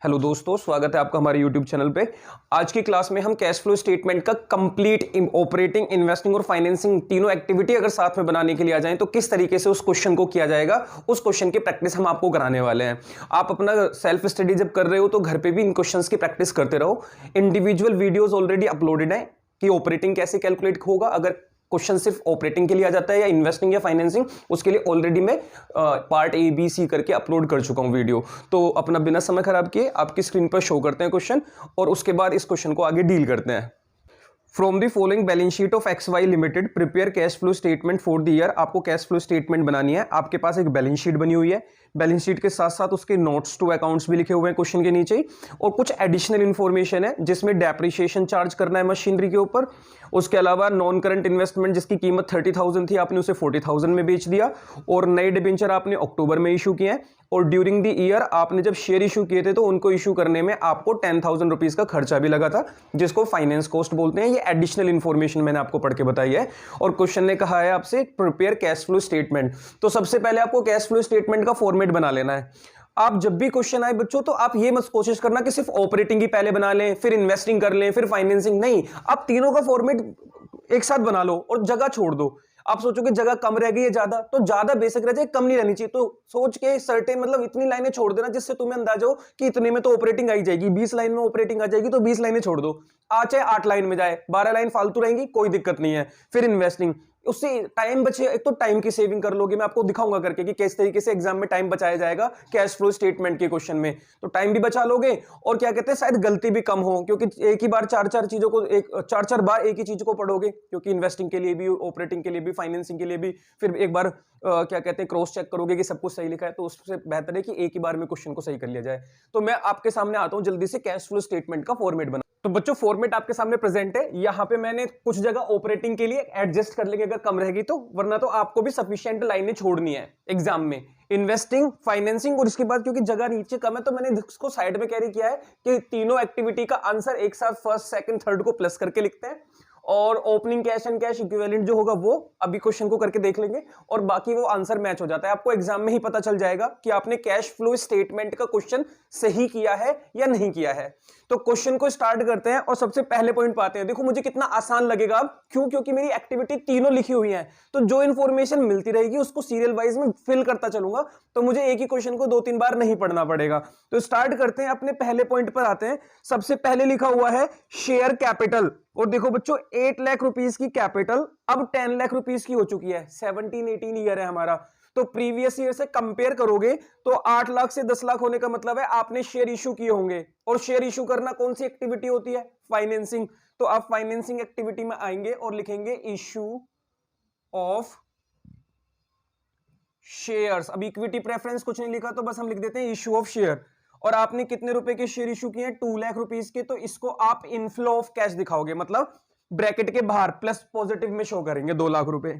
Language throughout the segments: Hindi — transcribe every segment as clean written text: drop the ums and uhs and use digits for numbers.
हेलो दोस्तों, स्वागत है आपका हमारे YouTube चैनल पे। आज की क्लास में हम कैश फ्लो स्टेटमेंट का कंप्लीट ऑपरेटिंग, इन्वेस्टिंग और फाइनेंसिंग तीनों एक्टिविटी अगर साथ में बनाने के लिए आ जाएं तो किस तरीके से उस क्वेश्चन को किया जाएगा, उस क्वेश्चन की प्रैक्टिस हम आपको कराने वाले हैं। आप अपना सेल्फ स्टडी जब कर रहे हो तो घर पे भी इन क्वेश्चंस की प्रैक्टिस करते रहो। इंडिविजुअल वीडियोज ऑलरेडी अपलोडेड है कि ऑपरेटिंग कैसे कैलकुलेट होगा। अगर क्वेश्चन सिर्फ ऑपरेटिंग के लिए आ जाता है या इन्वेस्टिंग या फाइनेंसिंग, उसके लिए ऑलरेडी मैं पार्ट ए बी सी करके अपलोड कर चुका हूं वीडियो। तो अपना बिना समय खराब किए आपकी स्क्रीन पर शो करते हैं क्वेश्चन और उसके बाद इस क्वेश्चन को आगे डील करते हैं। From the following balance sheet of X Y limited prepare cash flow statement for the year. आपको कैश फ्लो स्टेटमेंट बनानी है। आपके पास एक बैलेंस शीट बनी हुई है। बैलेंस शीट के साथ साथ उसके नोट्स टू अकाउंट्स भी लिखे हुए हैं क्वेश्चन के नीचे ही, और कुछ एडिशनल इंफॉर्मेशन है जिसमें डेप्रिसिएशन चार्ज करना है मशीनरी के ऊपर। उसके अलावा नॉन करंट इन्वेस्टमेंट जिसकी कीमत 30,000 थी, आपने उसे 40,000 में बेच दिया, और नए डिबेंचर आपने अक्टूबर में इशू किए हैं। और ड्यूरिंग द ईयर आपने जब शेयर इशू किए थे तो उनको इशू करने में आपको 10,000 रुपीज का खर्चा भी लगा था, जिसको फाइनेंस कॉस्ट बोलते हैं। ये एडिशनल इंफॉर्मेशन मैंने आपको पढ़ के बताई है। और क्वेश्चन ने कहा है आपसे प्रिपेयर कैश फ्लो स्टेटमेंट। तो सबसे पहले आपको कैश फ्लो स्टेटमेंट का फॉर्मेट बना लेना है। आप जब भी क्वेश्चन आए बच्चों तो आप ये मत कोशिश करना कि सिर्फ ऑपरेटिंग ही पहले बना लें, फिर इन्वेस्टिंग कर लें, फिर फाइनेंसिंग। नहीं, आप तीनों का फॉर्मेट एक साथ बना लो और जगह छोड़ दो। आप सोचोगे जगह कम रह गई है ज्यादा, तो ज्यादा बेसिक रह जाए, कम नहीं रहनी चाहिए। तो सोच के सर्टेन मतलब इतनी लाइनें छोड़ देना जिससे तुम्हें अंदाजा हो कि इतने में तो ऑपरेटिंग आई जाएगी। 20 लाइन में ऑपरेटिंग आ जाएगी तो 20 लाइनें छोड़ दो। चाहे 8 लाइन में जाए, 12 लाइन फालतू रहेंगी, कोई दिक्कत नहीं है। फिर इन्वेस्टिंग, उससे टाइम बचे। एक तो टाइम की सेविंग कर लोगे, मैं आपको दिखाऊंगा करके कि किस तरीके से एग्जाम में टाइम बचाया जाएगा कैश फ्लो स्टेटमेंट के क्वेश्चन में। तो टाइम भी बचा लोगे और क्या कहते हैं, शायद गलती भी कम हो, क्योंकि एक ही बार चार चार चीजों को चार चार बार एक ही चीज को पढ़ोगे, क्योंकि इन्वेस्टिंग के लिए भी, ऑपरेटिंग के लिए भी, फाइनेंसिंग के लिए भी। फिर एक बार क्या कहते हैं क्रॉस चेक करोगे कि सब कुछ सही लिखा है। तो उससे बेहतर है कि एक ही बार में क्वेश्चन को सही कर लिया जाए। तो मैं आपके सामने आता हूं जल्दी से कैश फ्लो स्टेटमेंट का फॉर्मेट बना। तो बच्चों फॉर्मेट आपके सामने प्रेजेंट है। यहां पे मैंने कुछ जगह ऑपरेटिंग के लिए एडजस्ट कर लेंगे अगर कम रहेगी तो, वरना तो आपको भी सफिशिएंट लाइनें छोड़नी है एग्जाम में। इन्वेस्टिंग, फाइनेंसिंग और इसके बाद क्योंकि जगह नीचे कम है तो मैंने इसको साइड में कैरी किया है कि तीनों एक्टिविटी का आंसर एक साथ फर्स्ट, सेकंड, थर्ड को प्लस करके लिखते हैं। और opening cash and cash equivalent जो होगा वो अभी क्वेश्चन को करके देख लेंगे, और बाकी वो आंसर मैच हो जाता है। आपको एग्जाम में ही पता चल जाएगा कि आपने कैश फ्लो स्टेटमेंट का क्वेश्चन सही किया है या नहीं किया है। तो क्वेश्चन को स्टार्ट करते हैं और सबसे पहले पॉइंट पाते हैं। देखो मुझे कितना आसान लगेगा, क्यों? क्योंकि मेरी एक्टिविटी तीनों लिखी हुई है, तो जो इंफॉर्मेशन मिलती रहेगी उसको सीरियल वाइज में फिल करता चलूंगा, तो मुझे एक ही क्वेश्चन को 2-3 बार नहीं पढ़ना पड़ेगा। तो स्टार्ट करते हैं, अपने पहले पॉइंट पर आते हैं। सबसे पहले लिखा हुआ है शेयर कैपिटल। और देखो बच्चों 8 लाख रुपीस की कैपिटल अब 10 लाख रुपीस की हो चुकी है। 17-18 ईयर है हमारा। तो प्रीवियस ईयर से कंपेयर करोगे तो 8 लाख से 10 लाख होने का मतलब है आपने शेयर इशू किए होंगे। और शेयर इशू करना कौन सी एक्टिविटी होती है? फाइनेंसिंग। तो आप फाइनेंसिंग एक्टिविटी में आएंगे और लिखेंगे इशू ऑफ शेयर्स। अब इक्विटी प्रेफरेंस कुछ नहीं लिखा तो बस हम लिख देते हैं इशू ऑफ शेयर। और आपने कितने रुपए के शेयर इशू किए हैं? 2 लाख रुपीस के। तो इसको आप इनफ्लो ऑफ कैश दिखाओगे, मतलब ब्रैकेट के बाहर प्लस पॉजिटिव में शो करेंगे 2 लाख रुपए।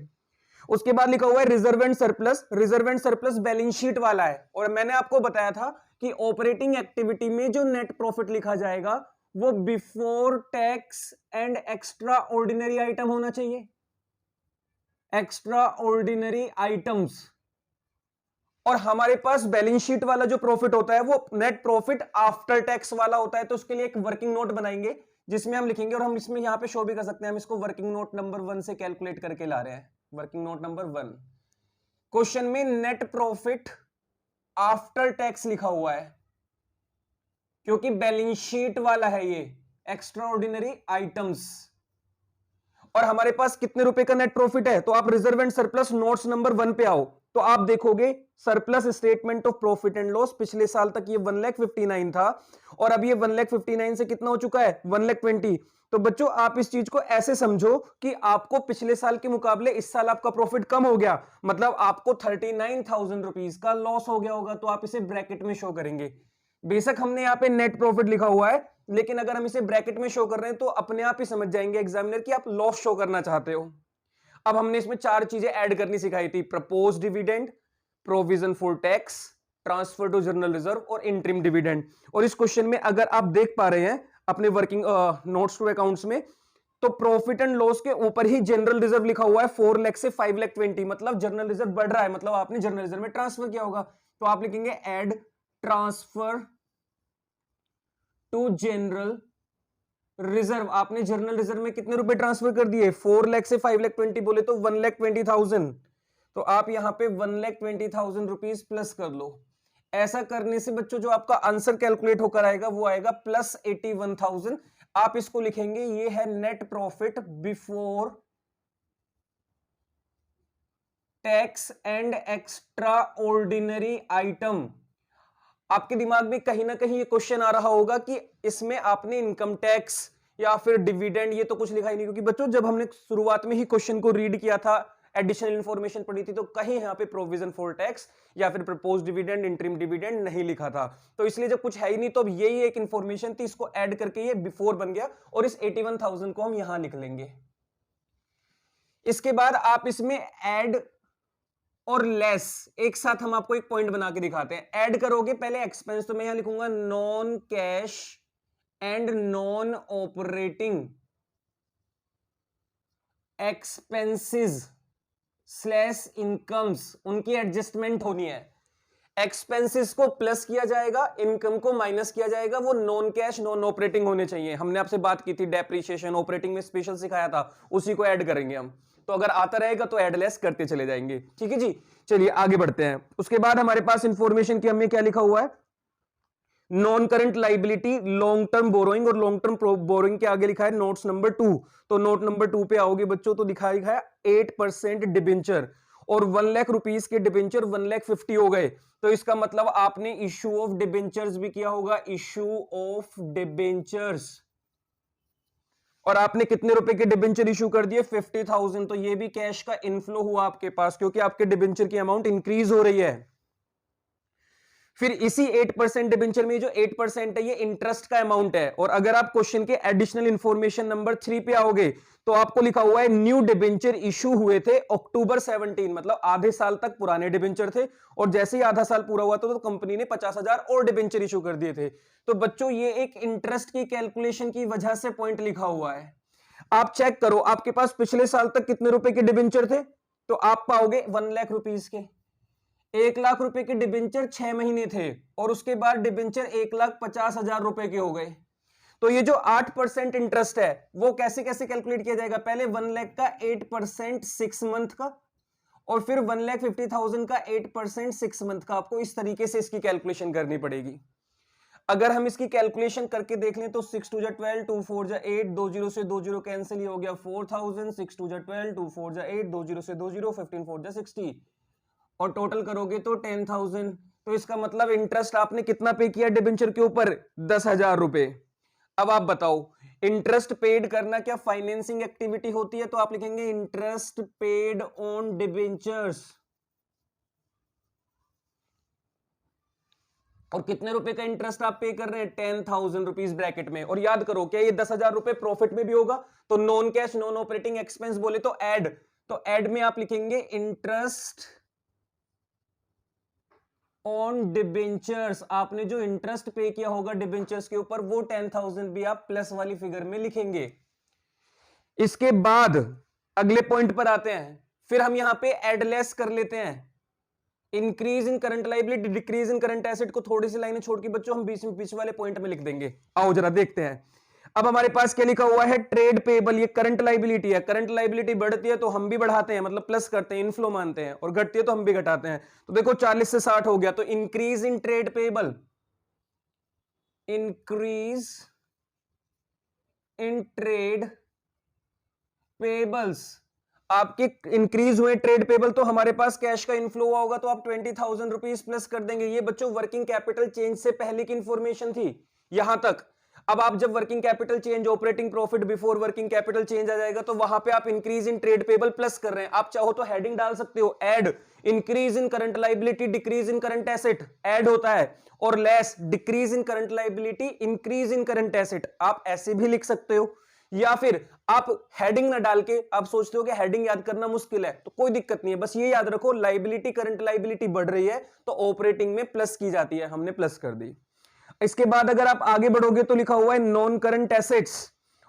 उसके बाद लिखा हुआ है reserve and surplus. Reserve and surplus balance sheet वाला है, और मैंने आपको बताया था कि ऑपरेटिंग एक्टिविटी में जो नेट प्रॉफिट लिखा जाएगा वो before tax and extra ordinary item होना चाहिए। Extra ordinary items. और हमारे पास बैलेंस शीट वाला जो प्रॉफिट होता है वो नेट प्रॉफिट आफ्टर टैक्स वाला होता है। तो उसके लिए एक वर्किंग नोट बनाएंगे जिसमें हम लिखेंगे, और हम इसमें यहां पे शो भी कर सकते हैं। हम इसको वर्किंग नोट नंबर 1 से कैलकुलेट करके ला रहे हैं। वर्किंग नोट नंबर 1, क्वेश्चन में नेट प्रॉफिट आफ्टर टैक्स लिखा हुआ है क्योंकि बैलेंस शीट वाला है ये, एक्स्ट्रा ऑर्डिनरी आइटम्स। और हमारे पास कितने रुपए का नेट प्रॉफिट है? तो आप reserve and surplus notes number 1 पे आओ, तो आप देखोगे surplus statement of profit and loss. पिछले साल तक ये 1,59,000 था, और अब ये 1,59,000 से कितना हो चुका है? 1,20,000। तो बच्चों आप इस चीज को ऐसे समझो कि आपको पिछले साल के मुकाबले इस साल आपका प्रॉफिट कम हो गया, मतलब आपको 39,000 रुपीज का लॉस हो गया होगा। तो आप इसे ब्रैकेट में शो करेंगे। बेशक हमने यहाँ पे नेट प्रॉफिट लिखा हुआ है, लेकिन अगर हम इसे ब्रैकेट में शो कर रहे हैं तो अपने आप ही समझ जाएंगे एग्जामिनर कि आप लॉस शो करना चाहते हो। अब हमने इसमें 4 चीजें ऐड करनी सिखाई थी: propose dividend, provision for tax, transfer to general reserve और इंटरिम डिविडेंड। और इस क्वेश्चन में अगर आप देख पा रहे हैं अपने वर्किंग नोट्स टू अकाउंट्स में, तो प्रॉफिट एंड लॉस के ऊपर ही जनरल रिजर्व लिखा हुआ है 4 लाख से 5,20,000, मतलब जनरल रिजर्व बढ़ रहा है, मतलब आपने जनरल रिजर्व में ट्रांसफर किया होगा। तो आप लिखेंगे add transfer to general reserve. आपने जनरल रिजर्व में कितने रुपए ट्रांसफर कर दिए? 4 लाख से 5 लाख 20 बोले तो 1,20,000। तो आप यहां पे 1,20,000 रुपीज प्लस कर लो। ऐसा करने से बच्चों जो आपका आंसर कैलकुलेट होकर आएगा वो आएगा प्लस 81,000। आप इसको लिखेंगे ये है net profit before tax and extra ordinary item. आपके दिमाग में कहीं ना कहीं ये क्वेश्चन आ रहा होगा कि इसमें आपने इनकम टैक्स या फिर डिविडेंड ये तो कुछ लिखा ही नहीं, क्योंकि बच्चों जब हमने शुरुआत में ही क्वेश्चन को रीड किया था, एडिशनल इंफॉर्मेशन पढ़ी थी, तो कहीं यहां पे प्रोविजन फॉर टैक्स या फिर प्रपोज डिविडेंड, इंटरिम डिविडेंड नहीं लिखा था। तो इसलिए जब कुछ है ही नहीं तो अब यही एक इंफॉर्मेशन थी, इसको ऐड करके ये बिफोर बन गया और इस 81,000 को हम यहां लिख लेंगे। इसके बाद आप इसमें ऐड और लेस एक साथ हम आपको एक पॉइंट बना के दिखाते हैं। ऐड करोगे पहले एक्सपेंस, तो मैं यहां लिखूंगा non cash and non operating expenses slash incomes, उनकी एडजस्टमेंट होनी है। एक्सपेंसेस को प्लस किया जाएगा, इनकम को माइनस किया जाएगा, वो नॉन कैश नॉन ऑपरेटिंग होने चाहिए। हमने आपसे बात की थी डेप्रिसिएशन, ऑपरेटिंग में स्पेशल सिखाया था, उसी को ऐड करेंगे हम। तो अगर आता रहेगा तो ऐड लेस करते चले जाएंगे, ठीक है जी। चलिए आगे बढ़ते हैं। उसके बाद हमारे पास इंफॉर्मेशन की हमें क्या लिखा हुआ है? Non current liability, long term borrowing, और लॉन्ग टर्म बोरोइंग के आगे लिखा है नोट्स नंबर 2। तो नोट नंबर 2 पे आओगे बच्चों तो दिखा है 8% डिबेंचर, और 1 लाख रुपीस के डिबेंचर 1,50,000 हो गए। तो इसका मतलब आपने इश्यू ऑफ डिबेंचर्स भी किया होगा, इश्यू ऑफ डिबेंचर्स। और आपने कितने रुपए के डिबेंचर इशू कर दिए? 50,000। तो ये भी कैश का इनफ्लो हुआ आपके पास, क्योंकि आपके डिबेंचर की अमाउंट इंक्रीज हो रही है। फिर इसी 8% डिबेंचर में जो 8% है ये इंटरेस्ट का अमाउंट है। और अगर आप क्वेश्चन के एडिशनल इंफॉर्मेशन नंबर 3 पे आओगे तो आपको लिखा हुआ है न्यू डिबेंचर इशू हुए थे अक्टूबर 17, मतलब आधे साल तक पुराने डिबेंचर थे, और जैसे ही आधा साल पूरा हुआ था तो कंपनी ने 50,000 और डिबेंचर इशू कर दिए थे। तो बच्चों ये एक इंटरेस्ट की कैलकुलेशन की वजह से पॉइंट लिखा हुआ है। आप चेक करो आपके पास पिछले साल तक कितने रुपए के डिबेंचर थे, तो आप पाओगे 1 लाख रुपीस के। 1 लाख रुपए के डिबेंचर 6 महीने थे, और उसके बाद डिबेंचर 1,50,000 रुपए के हो गए। तो ये जो 8% इंटरेस्ट है वो कैसे कैसे कैलकुलेट किया जाएगा? पहले 1 लाख का 8% 6 मंथ का, और फिर 1,50,000 का 8% 6 मंथ का। आपको इस तरीके से इसकी कैलकुलेशन करनी पड़ेगी। अगर हम इसकी कैलकुलेशन करके देख लें तो 6 2 12, 2 4 8, 2 0 से 2 0 कैंसिल, ही हो गया 4,000। 6 2 12, 2 4 8, 2 0 से 2 0, 15 4 60, और टोटल करोगे तो 10,000। तो इसका मतलब इंटरेस्ट आपने कितना पे किया डिबेंचर के ऊपर? 10,000 रुपए। अब आप बताओ इंटरेस्ट पेड करना क्या फाइनेंसिंग एक्टिविटी होती है? तो आप लिखेंगे इंटरेस्ट पेड ऑन डिबेंचर्स। और कितने रुपए का इंटरेस्ट आप पे कर रहे हैं? 10,000 रुपीज ब्रैकेट में। और याद करो क्या ये 10,000 रुपए प्रॉफिट में भी होगा? तो non cash non operating expense बोले तो ऐड, तो ऐड में आप लिखेंगे इंटरेस्ट ऑन डिबेंचर्स। आपने जो इंटरेस्ट पे किया होगा डिबेंचर्स के ऊपर वो 10,000 भी आप प्लस वाली फिगर में लिखेंगे। इसके बाद अगले पॉइंट पर आते हैं। फिर हम यहां पे एड लेस कर लेते हैं। Increase in current liability, decrease in current asset को थोड़ी सी लाइनें छोड़ के बच्चों हम बीच वाले पॉइंट में लिख देंगे। आओ जरा देखते हैं। अब हमारे पास क्या लिखा हुआ है? Trade payable. ये करंट लायबिलिटी है। करंट लायबिलिटी बढ़ती है तो हम भी बढ़ाते हैं, मतलब प्लस करते हैं, इनफ्लो मानते हैं, और घटती है तो हम भी घटाते हैं। तो देखो 40 से 60 हो गया, तो increase in trade payable, increase in trade payables. आपके इंक्रीज हुए ट्रेड पेबल तो हमारे पास कैश का इनफ्लो हुआ होगा, तो आप 20,000 रुपीज प्लस कर देंगे। ये बच्चों वर्किंग कैपिटल चेंज से पहले की इंफॉर्मेशन थी यहां तक। अब आप जब working capital change, operating profit before working capital change आ जाएगा तो वहां पे आप increase in trade payable plus कर रहे हैं। आप चाहो तो हेडिंग डाल सकते हो, add increase in current liability decrease in current asset, add होता है, और less decrease in current liability increase in current asset, आप ऐसे भी लिख सकते हो। या फिर आप हेडिंग ना डाल के, आप सोचते हो कि हेडिंग याद करना मुश्किल है, तो कोई दिक्कत नहीं है, बस ये याद रखो लायबिलिटी करंट लायबिलिटी बढ़ रही है तो ऑपरेटिंग में प्लस की जाती है, हमने प्लस कर दी। इसके बाद अगर आप आगे बढ़ोगे तो लिखा हुआ है नॉन करंट एसेट्स,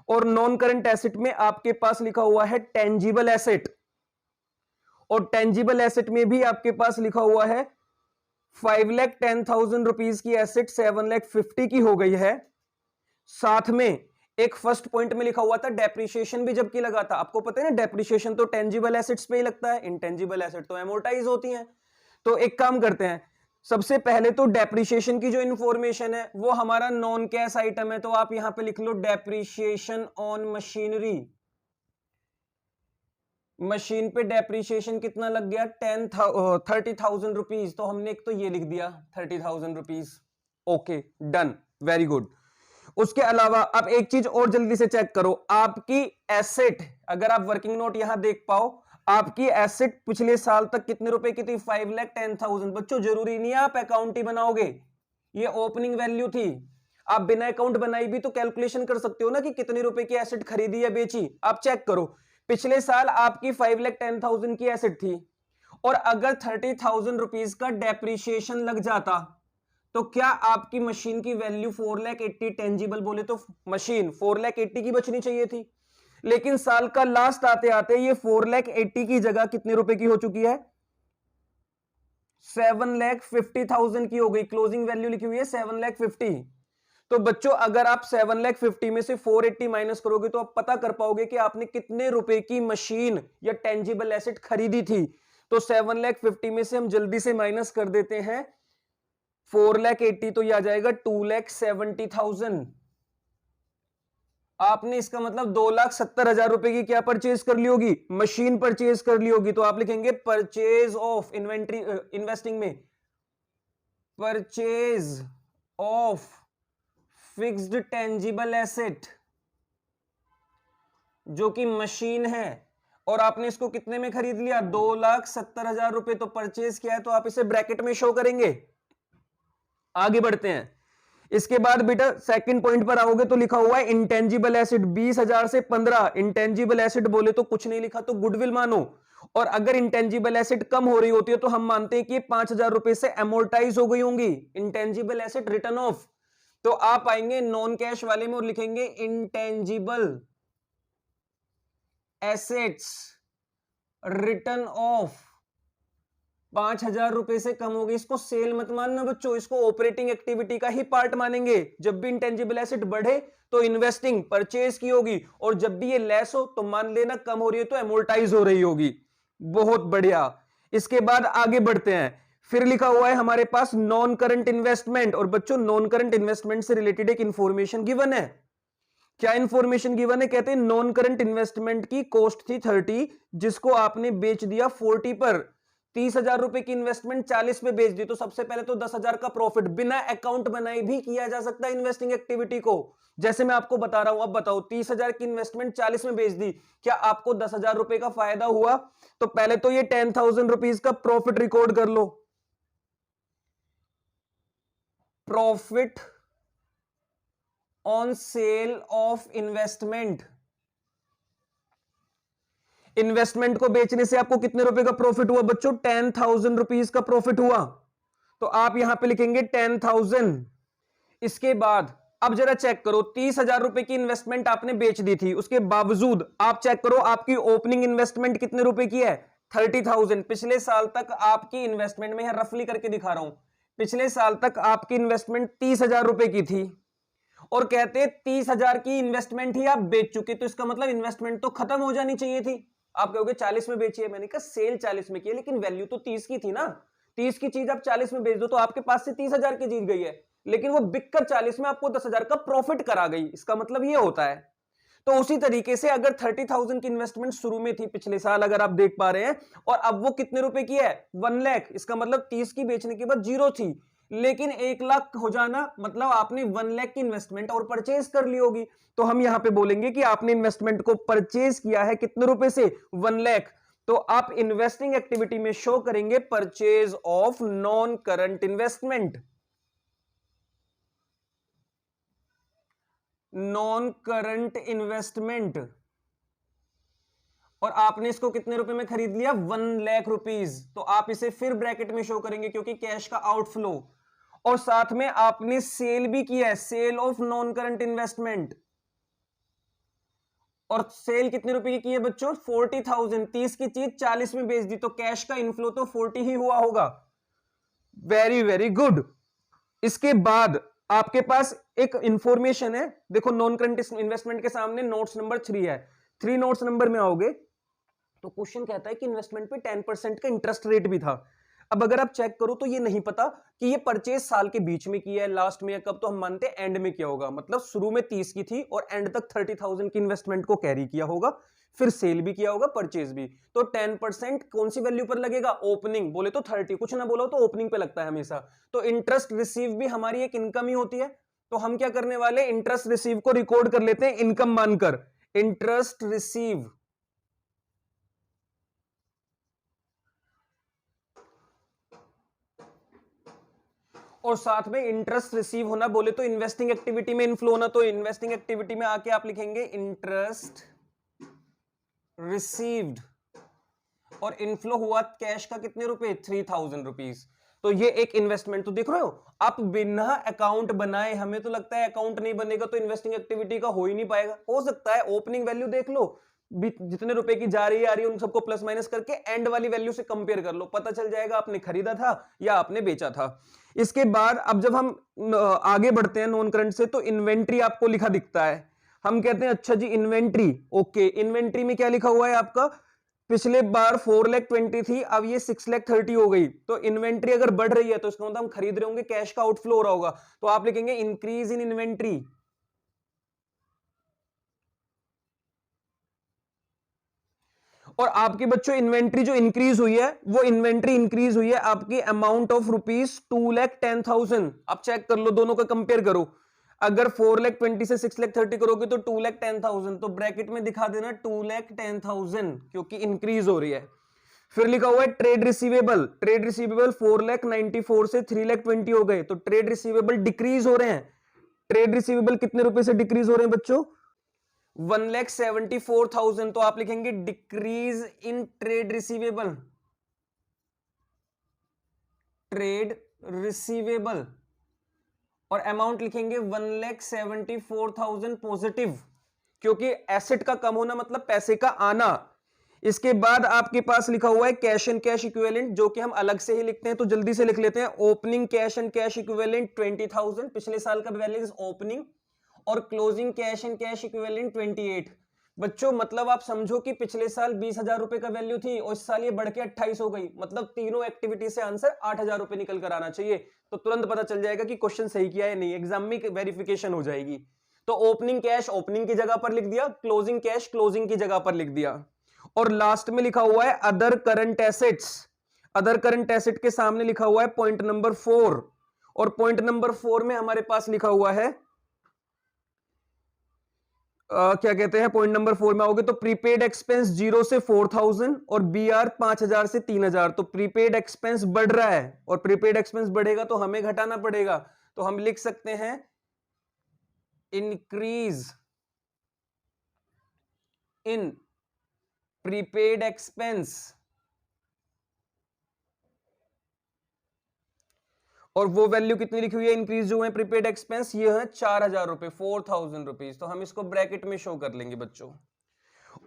और नॉन करंट एसेट में आपके पास लिखा हुआ है टेंजिबल एसेट, और टेंजिबल एसेट में भी आपके पास लिखा हुआ है 5,10,000 रुपीज की एसेट 7,50,000 की हो गई है। साथ में एक फर्स्ट पॉइंट में लिखा हुआ था डेप्रिसिएशन भी जबकि लगा था। आपको पता है ना, डेप्रिसिएशन तो टेंजिबल एसेट्स पे ही लगता है, इंटेंजिबल एसेट तो एमोर्टाइज होती हैं। तो एक काम करते हैं, सबसे पहले तो डेप्रिसिएशन की जो इंफॉर्मेशन है वो हमारा नॉन कैश आइटम है, तो आप यहां पे लिख लो डेप्रिसिएशन ऑन मशीनरी। मशीन पे डेप्रिसिएशन कितना लग गया, 30,000 रुपीज। तो हमने एक तो ये लिख दिया 30,000 rupees. Okay done, very good. उसके अलावा अब एक चीज और जल्दी से चेक करो, आपकी एसेट, अगर आप वर्किंग नोट यहां देख पाओ, आपकी एसेट पिछले साल तक कितने रुपए की थी, 5,10,000। बच्चों जरूरी नहीं है आप अकाउंट ही बनाओगे, ये ओपनिंग वैल्यू थी। आप बिना अकाउंट बनाई भी तो कैलकुलेशन कर सकते हो ना कि कितने रुपए की एसेट खरीदी या बेची। आप चेक करो, पिछले साल आपकी 5,10,000 की एसेट थी, और अगर 30,000 रुपीज का डेप्रिसिएशन लग जाता तो क्या आपकी मशीन की वैल्यू 4,80,000 टेंजिबल बोले तो मशीन 4,80,000 की बचनी चाहिए थी। लेकिन साल का लास्ट आते आते ये 4,80,000 की जगह कितने रुपए की हो चुकी है, 7,50,000 की हो गई। क्लोजिंग वैल्यू लिखी हुई है 7,50,000। तो बच्चों अगर आप 7,50,000 में से 480 माइनस करोगे तो आप पता कर पाओगे कि आपने कितने रुपए की मशीन या टेंजिबल एसेट खरीदी थी। तो 7,50,000 में से हम जल्दी से माइनस कर देते हैं 4,80,000, तो यह आ जाएगा 2,70,000। आपने इसका मतलब 2,70,000 रुपए की क्या परचेज कर ली होगी, मशीन परचेज कर ली होगी। तो आप लिखेंगे परचेज ऑफ इन्वेंट्री, इन्वेस्टिंग में purchase of fixed tangible asset जो कि मशीन है, और आपने इसको कितने में खरीद लिया, 2,70,000 रुपए। तो परचेज किया है, तो आप इसे ब्रैकेट में शो करेंगे। आगे बढ़ते हैं। इसके बाद बेटा सेकंड पॉइंट पर आओगे तो लिखा हुआ है इंटेंजिबल एसेट 20,000 से 15। इंटेंजिबल एसेट बोले तो कुछ नहीं लिखा, तो गुडविल मानो। और अगर इंटेंजिबल एसेट कम हो रही होती है तो हम मानते हैं कि 5,000 रुपए से एमोर्टाइज हो गई होंगी। इंटेंजिबल एसेट रिटर्न ऑफ, तो आप आएंगे नॉन कैश वाले में और लिखेंगे इंटेंजिबल एसेट्स रिटर्न ऑफ 5,000 रुपए से कम हो गई। इसको सेल मत मानना बच्चों, इसको ऑपरेटिंग एक्टिविटी का ही पार्ट मानेंगे। जब भी इंटेंजिबल एसेट बढ़े तो इन्वेस्टिंग परचेज की होगी, और जब भी ये लेस हो तो मान लेना कम हो रही है तो एमोर्टाइज हो रही होगी। बहुत बढ़िया। इसके बाद आगे बढ़ते हैं, फिर लिखा हुआ है हमारे पास नॉन करंट इन्वेस्टमेंट। और बच्चों नॉन करंट इन्वेस्टमेंट से रिलेटेड एक इंफॉर्मेशन गिवन है। क्या इंफॉर्मेशन गिवन है, कहते हैं नॉन करंट इन्वेस्टमेंट की कॉस्ट थी 30, जिसको आपने बेच दिया 40 पर। 30,000 रुपए की इन्वेस्टमेंट 40 में बेच दी, तो सबसे पहले तो 10,000 का प्रॉफिट बिना अकाउंट बनाए भी किया जा सकता है इन्वेस्टिंग एक्टिविटी को। जैसे मैं आपको बता रहा हूं, अब बताओ 30,000 की इन्वेस्टमेंट 40 में बेच दी, क्या आपको 10,000 रुपए का फायदा हुआ? तो पहले तो ये 10,000 रुपीज का प्रॉफिट रिकॉर्ड कर लो। Profit on sale of investment. Investment को बेचने से आपको कितने रुपए का प्रॉफिट हुआ बच्चों, 10,000 रुपीज का प्रॉफिट हुआ। तो आप यहां पे लिखेंगे 10,000। इसके बाद अब जरा चेक करो, 30,000 रुपए की इन्वेस्टमेंट आपने बेच दी थी, उसके बावजूद आप चेक करो आपकी ओपनिंग इन्वेस्टमेंट कितने रुपए की है, 30,000। पिछले साल तक आपकी इन्वेस्टमेंट में रफली करके दिखा रहा हूं, पिछले साल तक आपकी इन्वेस्टमेंट 30,000 रुपए की थी, और कहते 30,000 की इन्वेस्टमेंट ही आप बेच चुके, तो इसका मतलब इन्वेस्टमेंट तो खत्म हो जानी चाहिए थी। आप कहोगे 40 में बेची है, मैंने कहा सेल 40 में की है, लेकिन वैल्यू तो 30 की थी ना। 30 की चीज आप 40 में बेच दो तो आपके पास से 30,000 की जीत गई है, लेकिन वो बिककर 40 में आपको 10,000 का प्रॉफिट करा गई। इसका मतलब ये होता है। तो उसी तरीके से अगर 30,000 की इन्वेस्टमेंट शुरू में थी पिछले साल, अगर आप देख पा रहे हैं, और अब वो कितने रुपए की है, 1 लाख, इसका मतलब 30 की बेचने के बाद 0 थी, लेकिन 1 लाख हो जाना मतलब आपने 1 लाख की इन्वेस्टमेंट और परचेज कर ली होगी। तो हम यहां पे बोलेंगे कि आपने इन्वेस्टमेंट को परचेज किया है कितने रुपए से, 1 लाख। तो आप इन्वेस्टिंग एक्टिविटी में शो करेंगे purchase of non current investment, non current investment. और आपने इसको कितने रुपए में खरीद लिया, 1 लाख रुपीज। तो आप इसे फिर ब्रैकेट में शो करेंगे क्योंकि कैश का आउटफ्लो, और साथ में आपने सेल भी किया है, sale of non current investment. और सेल कितने रुपए की है बच्चों, 40,000। 30 की चीज 40 में बेच दी, तो कैश का इनफ्लो तो 40 ही हुआ होगा। Very very good. इसके बाद आपके पास एक इंफॉर्मेशन है, देखो नॉन करंट इन्वेस्टमेंट के सामने नोट्स नंबर 3 है, 3 नोट्स नंबर में आओगे तो क्वेश्चन कहता है कि इन्वेस्टमेंट पे 10% का इंटरेस्ट रेट भी था। अब अगर आप चेक करो तो ये नहीं पता कि ये परचेज साल के बीच में किया है, लास्ट में, कब, तो हम मानते हैं एंड में किया होगा, मतलब शुरू में 30 की थी और एंड तक 30,000 की इन्वेस्टमेंट को कैरी किया होगा, फिर सेल भी किया होगा, परचेज भी। तो 10% कौन सी वैल्यू पर लगेगा? ओपनिंग, बोले तो 30, कुछ ना बोलो तो ओपनिंग पे लगता है हमेशा। तो इंटरेस्ट रिसीव भी हमारी एक इनकम ही होती है, तो हम क्या करने वाले, इंटरेस्ट रिसीव को रिकॉर्ड कर लेते हैं इनकम मानकर, इंटरेस्ट रिसीव। और साथ में इंटरेस्ट रिसीव होना, बोले तो इन्वेस्टिंग एक्टिविटी में इनफ्लो होना, तो इन्वेस्टिंग एक्टिविटी में आके आप लिखेंगे इंटरेस्ट रिसीव्ड, और इनफ्लो हुआ कैश का कितने रुपए? 3,000 रुपीज। तो ये एक इन्वेस्टमेंट, तो देख रहे हो आप, बिना अकाउंट बनाए, हमें तो लगता है अकाउंट नहीं बनेगा तो इन्वेस्टिंग एक्टिविटी का हो ही नहीं पाएगा, हो सकता है ओपनिंग वैल्यू देख लो, जितने रुपए की जा रही है आ रही है उन सबको प्लस माइनस करके एंड वाली वैल्यू से कंपेयर कर लो, पता चल जाएगा आपने खरीदा था या आपने बेचा था। इसके बाद अब जब हम आगे बढ़ते हैं नॉन करंट से, तो इन्वेंट्री आपको लिखा दिखता है, हम कहते हैं अच्छा जी इन्वेंट्री, ओके, इन्वेंट्री में क्या लिखा हुआ है आपका, पिछले बार 4,20,000 थी, अब ये 6,30,000 हो गई, तो इन्वेंट्री अगर बढ़ रही है तो इसका मतलब हम खरीद रहे होंगे, कैश का आउटफ्लो हो रहा होगा, तो आप लिखेंगे इंक्रीज इन इन्वेंट्री। और आपके बच्चों इन्वेंट्री जो इंक्रीज हुई है, वो इन्वेंट्री इंक्रीज हुई है आपकी अमाउंट ऑफ रुपीज 2,10,000। आप चेक कर लो, दोनों का कंपेयर करो, अगर 4,20,000 से 6,30,000 करोगे तो 2,10,000, तो ब्रैकेट में दिखा देना 2,10,000, क्योंकि इंक्रीज हो रही है। फिर लिखा हुआ है ट्रेड रिसीवेबल, ट्रेड रिसीवेबल 4,94 से 3,20,000 हो गए, तो ट्रेड रिसीवेबल डिक्रीज हो रहे हैं। ट्रेड रिसीवेबल कितने रुपए से डिक्रीज हो रहे हैं बच्चों? 1,74,000, तो आप लिखेंगे decrease in trade receivable, trade receivable, और अमाउंट लिखेंगे 1,74,000 पॉजिटिव, क्योंकि एसेट का कम होना मतलब पैसे का आना। इसके बाद आपके पास लिखा हुआ है कैश एंड कैश इक्विवेलेंट, जो कि हम अलग से ही लिखते हैं, तो जल्दी से लिख लेते हैं। Opening cash and cash equivalent 20,000, पिछले साल का बैलेंस ओपनिंग, और closing cash and cash equivalent 28। बच्चों मतलब आप समझो कि पिछले साल 20,000 रुपए का वैल्यू थी और इस साल ये बढ़ के 28 हो गई, मतलब तीनों एक्टिविटी से आंसर 8,000 रुपए निकल कर आना चाहिए, तो तुरंत पता चल जाएगा कि क्वेश्चन सही किया है नहीं, एग्जाम में वेरिफिकेशन हो जाएगी। तो ओपनिंग कैश ओपनिंग की जगह पर लिख दिया, क्लोजिंग कैश क्लोजिंग की जगह पर लिख दिया, और लास्ट में लिखा हुआ है other current assets. Other current asset के सामने लिखा हुआ है पॉइंट नंबर 4, और पॉइंट नंबर 4 में हमारे पास लिखा हुआ है क्या कहते हैं, पॉइंट नंबर 4 में आओगे तो प्रीपेड एक्सपेंस 0 से 4,000 और बीआर 5,000 से 3,000, तो प्रीपेड एक्सपेंस बढ़ रहा है, और प्रीपेड एक्सपेंस बढ़ेगा तो हमें घटाना पड़ेगा, तो हम लिख सकते हैं इंक्रीज इन प्रीपेड एक्सपेंस, और वो वैल्यू कितनी लिखी हुई है इंक्रीज जो है प्रीपेड एक्सपेंस, ये है 4,000 रुपए, 4,000 रुपीज, तो हम इसको ब्रैकेट में शो कर लेंगे बच्चों।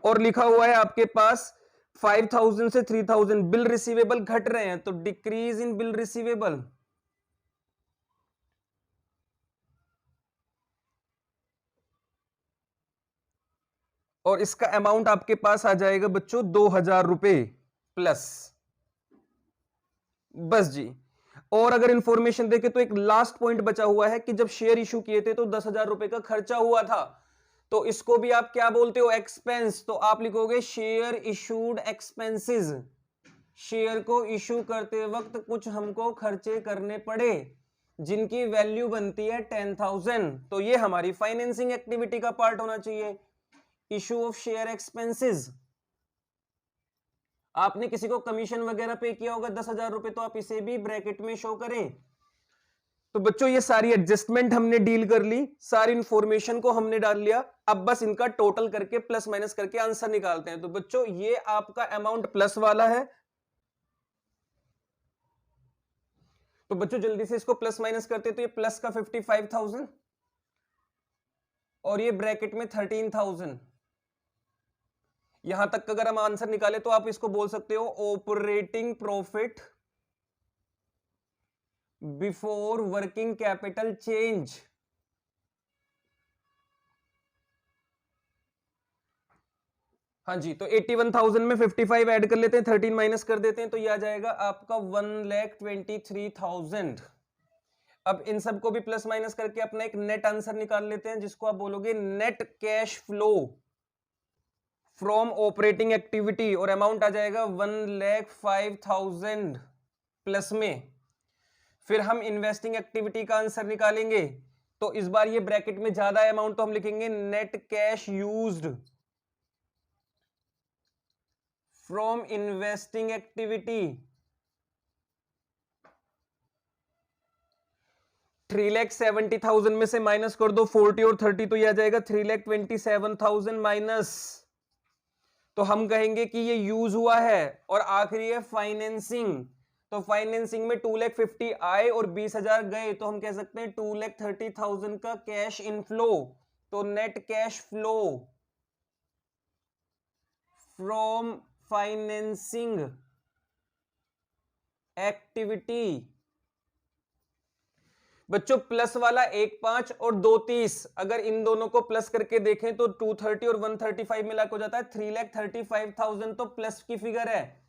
और लिखा हुआ है आपके पास 5,000 से 3,000 बिल रिसीवेबल घट रहे हैं, तो डिक्रीज इन बिल रिसीवेबल, और इसका अमाउंट आपके पास आ जाएगा बच्चों 2,000 रुपए प्लस, बस जी। और अगर इंफॉर्मेशन देखें तो एक लास्ट पॉइंट बचा हुआ है कि जब शेयर इशू किए थे तो 10,000 रुपए का खर्चा हुआ था, तो इसको भी आप क्या बोलते हो, एक्सपेंस, तो आप लिखोगे शेयर इशूड एक्सपेंसेस, शेयर को इशू करते वक्त कुछ हमको खर्चे करने पड़े जिनकी वैल्यू बनती है 10,000, तो ये हमारी फाइनेंसिंग एक्टिविटी का पार्ट होना चाहिए, इशू ऑफ शेयर एक्सपेंसेस। आपने किसी को कमीशन वगैरह पे किया होगा 10,000 रुपए, तो आप इसे भी ब्रैकेट में शो करें। तो बच्चों ये सारी एडजस्टमेंट हमने डील कर ली, सारी इंफॉर्मेशन को हमने डाल लिया, अब बस इनका टोटल करके प्लस माइनस करके आंसर निकालते हैं। तो बच्चों ये आपका अमाउंट प्लस वाला है, तो बच्चों जल्दी से इसको प्लस माइनस करते हैं, तो ये प्लस का 55,000 और ये ब्रैकेट में 13,000। यहां तक अगर हम आंसर निकाले तो आप इसको बोल सकते हो operating profit before working capital change. हाँ जी, तो 81,000 में 55 ऐड कर लेते हैं, 13 माइनस कर देते हैं, तो ये आ जाएगा आपका 1,23,000। अब इन सबको भी प्लस माइनस करके अपना एक नेट आंसर निकाल लेते हैं, जिसको आप बोलोगे net cash flow from operating activity, और अमाउंट आ जाएगा 1,05,000 प्लस में। फिर हम इन्वेस्टिंग एक्टिविटी का आंसर निकालेंगे, तो इस बार ये ब्रैकेट में ज्यादा अमाउंट, तो हम लिखेंगे net cash used from investing activity 3,70,000 में से माइनस कर दो 40 और 30, तो यह आ जाएगा 3,27,000 माइनस, तो हम कहेंगे कि ये यूज हुआ है। और आखिरी है फाइनेंसिंग, तो फाइनेंसिंग में 2,50,000 आए और 20,000 गए, तो हम कह सकते हैं 2,30,000 का कैश इनफ्लो। तो net cash flow from financing activity. बच्चों प्लस वाला 1,5 और 2,30, अगर इन दोनों को प्लस करके देखें तो 230 और 135 मिला हो जाता है 3,35,000, तो प्लस की फिगर है,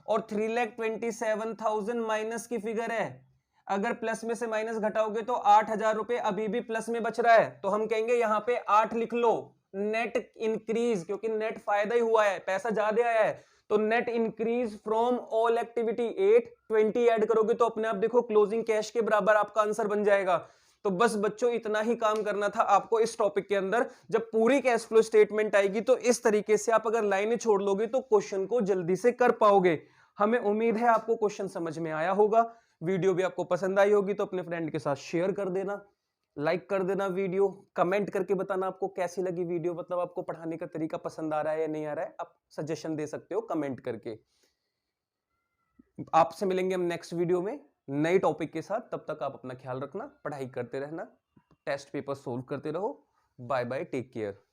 और 3,27,000 माइनस की फिगर है। अगर प्लस में से माइनस घटाओगे तो 8,000 रुपए अभी भी प्लस में बच रहा है, तो हम कहेंगे यहां पे 8 लिख लो, नेट इंक्रीज, क्योंकि नेट फायदा ही हुआ है, पैसा ज्यादा आया है, तो net increase from all activity 820 add करोगे तो अपने आप देखो क्लोजिंग कैश के बराबर आपका आंसर बन जाएगा। तो बस बच्चों इतना ही काम करना था आपको इस टॉपिक के अंदर। जब पूरी कैश फ्लो स्टेटमेंट आएगी तो इस तरीके से आप अगर लाइनें छोड़ लोगे तो क्वेश्चन को जल्दी से कर पाओगे। हमें उम्मीद है आपको क्वेश्चन समझ में आया होगा, वीडियो भी आपको पसंद आई होगी, तो अपने फ्रेंड के साथ शेयर कर देना, लाइक कर देना वीडियो, कमेंट करके बताना आपको कैसी लगी वीडियो, मतलब आपको पढ़ाने का तरीका पसंद आ रहा है या नहीं आ रहा है, आप सजेशन दे सकते हो कमेंट करके। आपसे मिलेंगे हम नेक्स्ट वीडियो में नए टॉपिक के साथ, तब तक आप अपना ख्याल रखना, पढ़ाई करते रहना, टेस्ट पेपर सोल्व करते रहो। Bye bye, take care.